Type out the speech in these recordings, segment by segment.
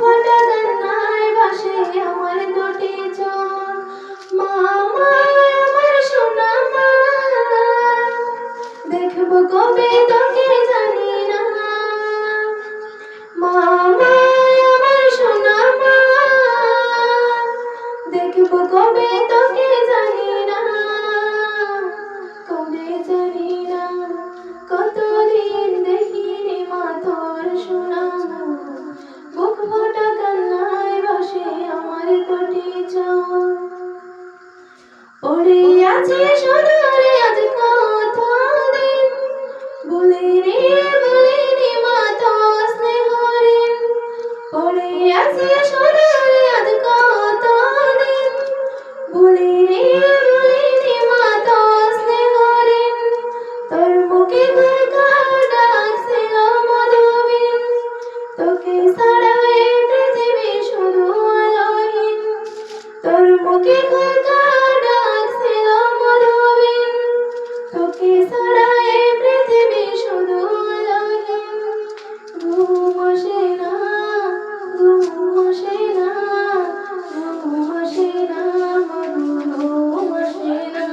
ফাটা কান্নায় ভাসে আমার দুটি চোখ। মা মা আমার সোনা মা, দেখব কবে তোকে জানি না। মা মা আমার সোনা মা, দেখব কবে তোকে জানি না। কবে জানি না, কতদিন দেখিনি মা তোর সোনা মুখ। বুক ফাটা কান্নায় ভাসে আমার দুটি চোখ। পড়ে আছে সোনারে আজ কতদিন, বলিনি মা তোর স্নেহঋণ। পড়ে আছে সোনারে আজ কতদিন, বলিনি মা তোর স্নেহঋণ। তোর মুখে ঘরকার ডাক ছিল মধুবিন, তোকে ছাড়া এই পৃথিবী শুধু আলোহীন। তোর মুখে ঘরকার ডাক ছিল মধুবিন, তোকে ছাড়া এই পৃথিবী শুধু আলোহীন। ঘুম আসে না, ঘুম আসে না, ঘুম আসে না, ঘুম আসে না।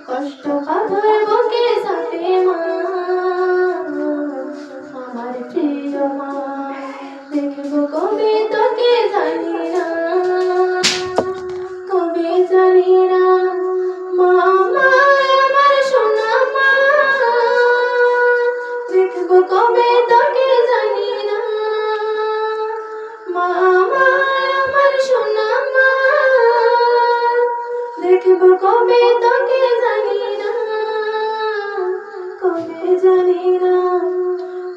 কষ্ট পাথর বুকে চাপে মা, আমার প্রিয় মা। দেখব কবে তোকে জানি না, কবে জানি না। মা মা আমার সোনা মা, দেখব কবে তোকে জানি না। মা মা আমার সোনা মা, দেখব কবে তোকে জানি না, কবে জানি না।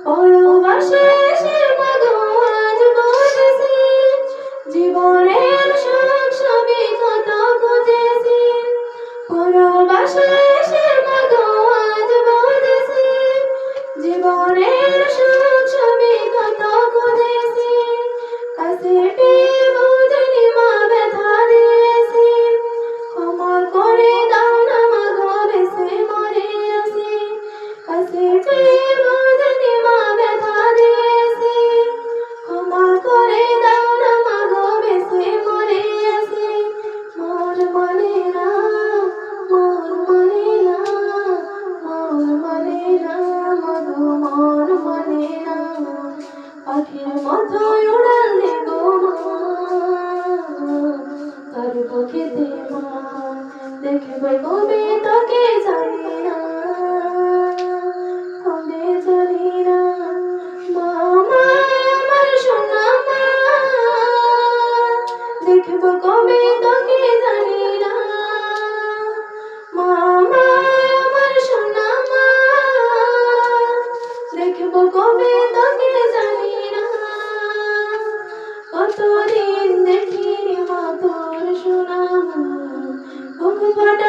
পরবাসে এসে মাগো আজ বুঝেছি, জীবনের সুখ সবই কত খুঁজেছি। পরবাসে এসে মাগো আজ বুঝেছি, জীবনের সুখ সবই কত খুঁজেছি। কাছে পেয়ে বুঝিনি মা ব্যথা দিয়েছি, ক্ষমা করে দাও না মাগো বেঁচে মরে আছি। কাছে পেয়ে বুঝিনি মা ব্যথা দিয়েছি, ক্ষমা করে দাও না মাগো বেঁচে মরে আছি। মন মানে না, মন মানে না, মন মানে না, মাগো মন মানে না। পাখির মতো উড়াল দেব মা, তোর বুকেতে মা। দেখব কবে তোকে জানি না, কবে জানি না। মা মা আমার সোনা মা, দেখব কবে তোকে জানি না। মা মা আমার সোনা মা, দেখব কবে তোকে জানি না। কতদিন দেখিনি মা তোর সোনা মুখ, বুক ফাটা